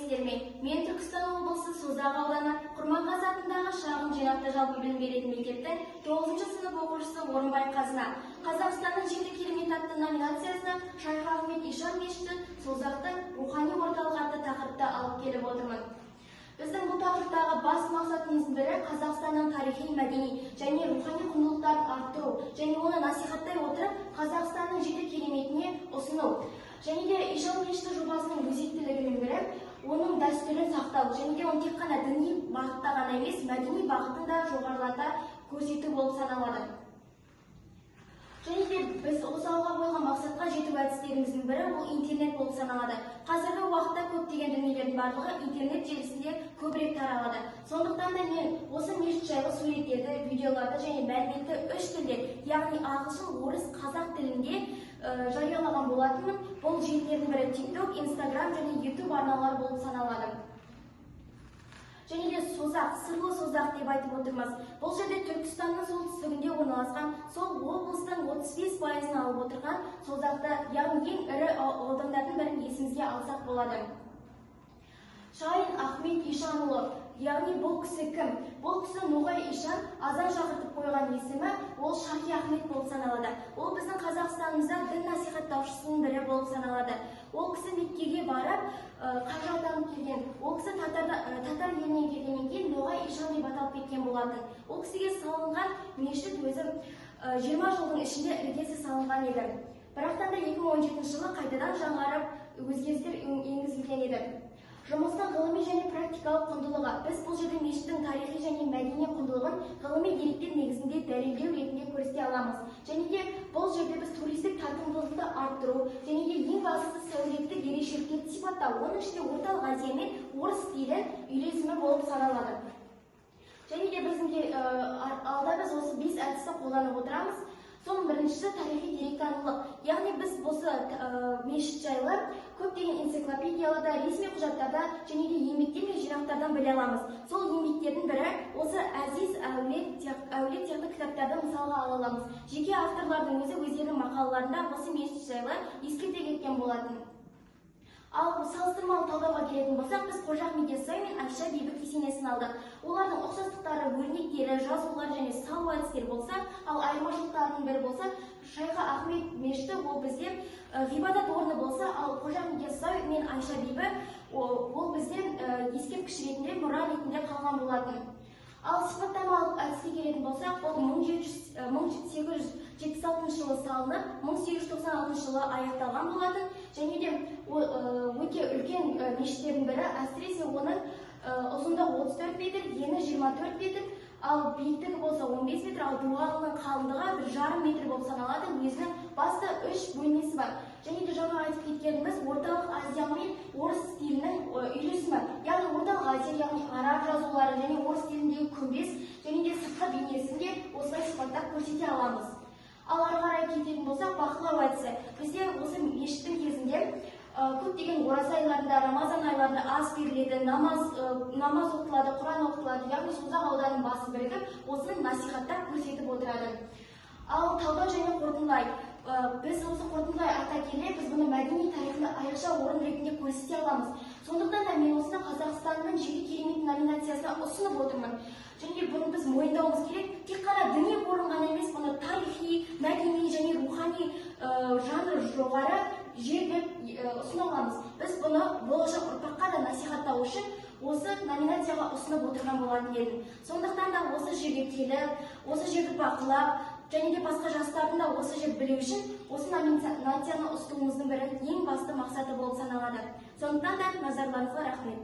сәлеметсіздер ме? Мен Түркістан облысы Созақ ауданы Құрманғазы атындағы шағын жинақты жалпы білім беретін мектептің 9-шы сынып оқушысы Орынбай Қазына Қазақстанның жеті керемет атты номинациясына Шайх Ахмет Ишан мешіті Созақты рухани орталық атты тақырыпта алып келіп отырмын. Біздің бұл тақырыптағы басты мақсатымыздың бірі Қазақстанның тарихи, мәдени және рухани құндылықтарын арттыру және оны насихаттай отырып, Қазақстанның жеті кереметіне ұсыну. Және де Ишан мешіті жобасының өзектілігінің бірі оның дәстүрін сақтау және де оны тек қана діни бағытта ғана емес, мәдени бағытын да жоғарылата көрсету болып саналады. Және де біз осы алға қойған мақсатқа жету әдістеріміздің бірі ол интернет болып саналады. Қазіргі уақытта көптеген дүниелердің барлығы интернет желісінде көбірек таралады. Сондықтан да мен осы мешіт жайлы суреттерді, видеоларды және мәліметті үш тілде, яғни ағылшын, орыс, қазақ тілінде жариялаған болатынмын. Бұл желілердің бірі TikTok, Instagram және YouTube арналары болып саналады. Және де Созақ, сырлы Созақ деп айтып отырмыз. Бұл жерде Түркістанның солтүстігінде орналасқан, сол облыстың 35%-ын алып отырған Созақты, яғни ең ірі аудандардың бірін есімізге алсақ болады. Шайх Ахмет Ишанұлы, яғни бұл кісі кім? Бұл кісі Ноғай Ишан азан шақыртып қойған есімі, ол Шахи Ахмет болып саналады. Ол біздің Қазақстанымызда дін насихаттаушысының бірі болып саналады. Ол кісі Меккеге барып, қажы атанып келген. Ол кісі татар елінен келгеннен кейін Ноғай Ишан деп аталып кеткен болатын. Ол кісіге салынған мешіт өзі 20 жылдың ішінде іргесі салынған еді. Бірақтан да 2017 жылы қайтадан жаңарып өзгерістер енгізілген еді. Жұмыстың ғылыми және практикалық құндылығы. Біз бұл жерде мешіттің тарихи және мәдени құндылығын ғылыми деректер негізінде дәлелдеу ретінде көрсете аламыз. Және де бұл жерде біз туристік тартымдылықты арттыру және де ең бастысы сәулеттік ерекшеліктерді сипаттау. Оның ішінде орталық Азия мен орыс стилін үйлесімі болып саналады. Және де біздің алда біз осы 5 әдісті қолданып отырамыз. Соның біріншісі тарихи деректанылық. Яғни біз осы мешіт жайлы көптеген энциклопедияларда, ресми құжаттарда және де еңбектер мен жинақтардан біле аламыз. Сол еңбектердің бірі осы Әзиз Әулет сияқты кітаптарды мысалға ала аламыз. Жеке авторлардың өздерінің мақалаларында осы мешіт жайлы ескерте кеткен болатын. Ал салыстырмалы талдауға келетін болсақ, біз Қожа Ахмет Яссауи мен Айша бибі кесенесін алдық. Олардың ұқсастықтары, өрнектері, жазулары және салу әдістері болса, ал айырмашылықтарының бірі болса, Шайх Ахмет мешіті ол бізде ғибадат орны болса, ал Қожа Ахмет Яссауи мен Айша бибі ол бізден ескерткіш ретінде, мұра ретінде қалған болатын. Ал сипаттамалық әдіске келетін болсақ, ол 1876 жылы салынып, 1896 жылы аяқталған болатын. Және де өте үлкен мешіттердің бірі, әсіресе оның ұзындығы 34 метр, ені 24 метр, ал биіктігі болса 15 метр, ал дуалының қалыңдығы 1,5 метр болып саналады. Өзінің басты 3 бөлмесі бар. Және де жаңа айтып кеткеніміз орталық Азия мен орыс стилінің үйлесімі. Яғни орталық Азия, яғни араб жазулары және орыс стиліндегі күмбез және де сыртқы бейнесінде осылай сипаттап көрсете аламыз. Ал ары қарай кететін болсақ, бақылау әдісі. Бізде осы мешіттің кезінде көптеген ораза айларында, Рамазан айларында ас беріледі, намаз оқытылады, Құран оқытылады, яғни Созақ ауданының басы бірігіп, осыны насихаттап көрсетіп отырады. Ал талдау және қорытындылай. Біз осы қорытындылай ата келе, біз бұны мәдени тарихында айрықша орын ретінде көрсете аламыз. Сондықтан да мен осыны Қазақстанның жеті керемет номинациясына ұсынып отырмын. Және бұны біз мойындауымыз керек. Тек қана діни орын ғана емес, бұны тарихи, мәдени және рухани жанры жоғары жер деп ұсына аламыз. Біз бұны болашақ ұрпаққа да насихаттау үшін осы номинацияға ұсынып отырған болатын едім. Сондықтан да осы жерге келіп, осы жерді бақылап, және де басқа жастардың да осы жерді білу үшін осы номинацияны ұсынуымыздың бірі ең басты мақсаты болып саналады. Сондықтан да назарларыңызға рахмет.